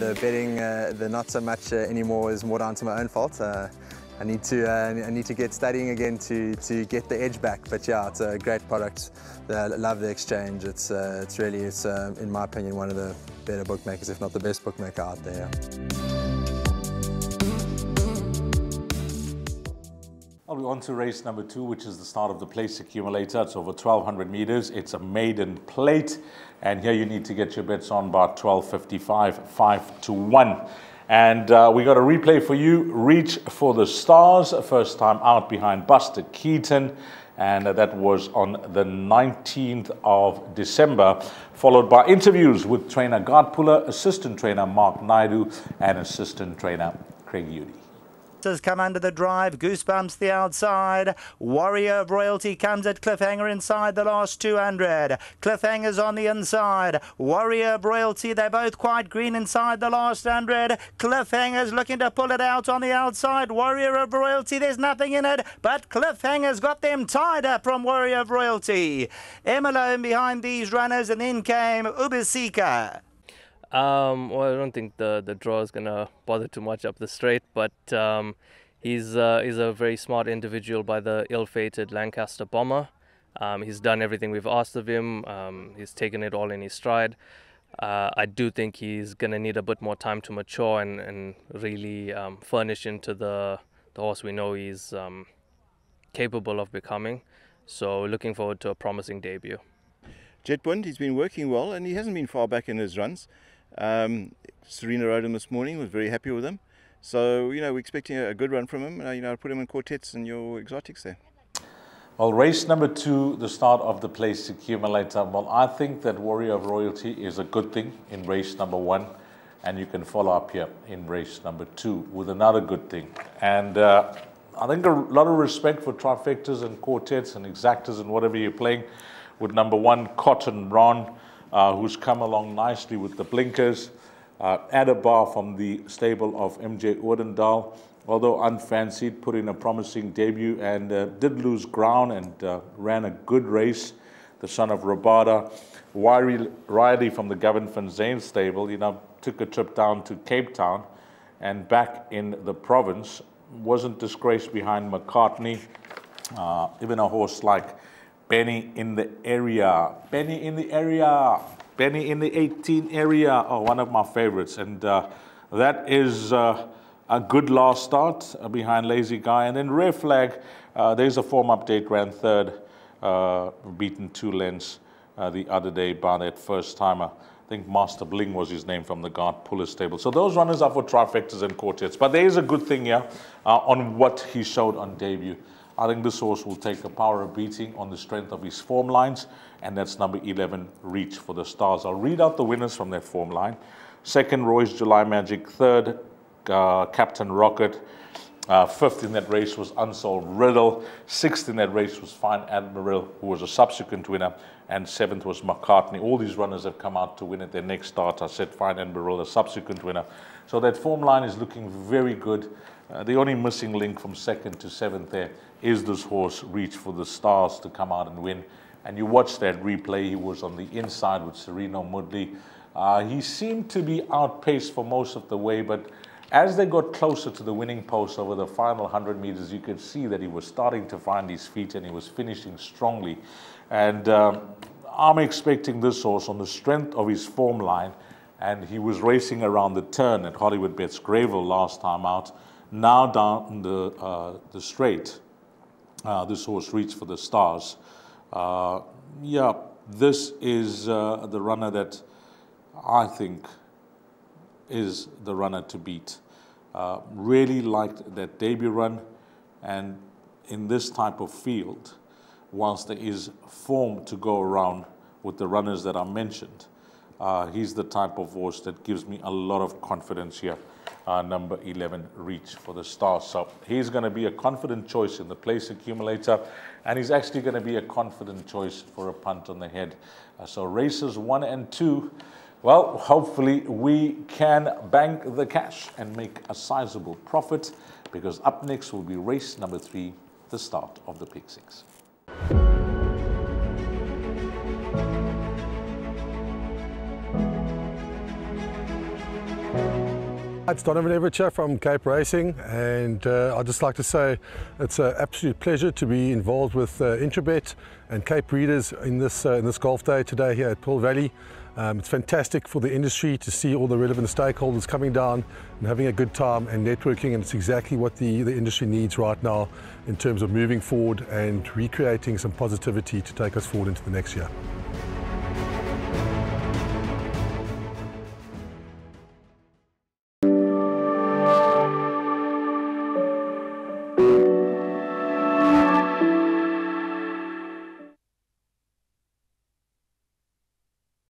the betting, the not so much anymore, is more down to my own fault. I need to get studying again to get the edge back. But yeah, it's a great product. I love the exchange. It's really, in my opinion, one of the better bookmakers, if not the best bookmaker out there. Well, we're on to race number 2, which is the start of the place accumulator. It's over 1,200 meters. It's a maiden plate. And here you need to get your bets on about 12.55, 5 to 1. And we got a replay for you. Reach for the Stars, first time out behind Buster Keaton. And that was on the 19th of December, followed by interviews with trainer Gard Puller, assistant trainer Mark Naidu, and assistant trainer Craig Udy. Has come under the drive, Goosebumps the outside, Warrior of Royalty comes at Cliffhanger inside the last 200, Cliffhanger's on the inside, Warrior of Royalty, they're both quite green inside the last 100, Cliffhanger's looking to pull it out on the outside, Warrior of Royalty, there's nothing in it, but Cliffhanger's got them tied up from Warrior of Royalty. Emelone behind these runners, and then came Ubisika. Well, I don't think the draw is going to bother too much up the straight, but he's a very smart individual by the ill-fated Lancaster Bomber. He's done everything we've asked of him. He's taken it all in his stride. I do think he's going to need a bit more time to mature and really furnish into the horse we know he's capable of becoming. So looking forward to a promising debut. Jetwind, he's been working well and he hasn't been far back in his runs. Serena rode him this morning, was very happy with him. So, you know, we're expecting a good run from him. You know, put him in quartets and your exotics there. Well, race number 2, the start of the place accumulator. Well, I think that Warrior of Royalty is a good thing in race number 1. And you can follow up here in race number 2 with another good thing. And I think a lot of respect for trifectas and quartets and exactas and whatever you're playing with number 1, Cotton Ron, who's come along nicely with the blinkers. Adabar from the stable of MJ Odendaal, although unfancied, put in a promising debut and did lose ground and ran a good race. The son of Rabada. Riley from the Gavin van Zane stable, you know, took a trip down to Cape Town and back in the province. Wasn't disgraced behind McCartney. Even a horse like Benny in the area, Benny in the area, Benny in the 18 area. Oh, one of my favorites. And that is a good last start behind Lazy Guy. And then Rare Flag, there's a form update, ran 3rd, beaten 2 lengths the other day by that first timer. I think Master Bling was his name from the Gard Puller stable. So those runners are for trifectas and quartets. But there is a good thing here on what he showed on debut. I think this horse will take a power of beating on the strength of his form lines, and that's number 11, Reach for the Stars. I'll read out the winners from that form line. 2nd, Roy's July Magic. 3rd, Captain Rocket. 5th in that race was Unsold Riddle. 6th in that race was Fine Admiral, who was a subsequent winner. And 7th was McCartney. All these runners have come out to win at their next start. I said Fine Admiral, a subsequent winner. So that form line is looking very good. The only missing link from 2nd to 7th there is this horse, Reach for the Stars, to come out and win. And you watch that replay, he was on the inside with Sereno Mudley. He seemed to be outpaced for most of the way, but as they got closer to the winning post over the final 100 meters, you could see that he was starting to find his feet and he was finishing strongly. And I'm expecting this horse on the strength of his form line, and he was racing around the turn at Hollywoodbets Greyville last time out. Now down the straight, this horse Reach for the Stars. Yeah, this is the runner that I think is the runner to beat. Really liked that debut run, and in this type of field, whilst there is form to go around with the runners that I mentioned, he's the type of horse that gives me a lot of confidence here. Number 11, Reach for the Stars. So he's going to be a confident choice in the place accumulator, and he's actually going to be a confident choice for a punt on the head. So races 1 and 2, well, hopefully we can bank the cash and make a sizable profit, because up next will be race number 3, the start of the Pick 6. It's Donovan Everett from Cape Racing, and I'd just like to say it's an absolute pleasure to be involved with Intrabet and Cape Breeders in this golf day today here at Pearl Valley. It's fantastic for the industry to see all the relevant stakeholders coming down and having a good time and networking, and it's exactly what the industry needs right now in terms of moving forward and recreating some positivity to take us forward into the next year.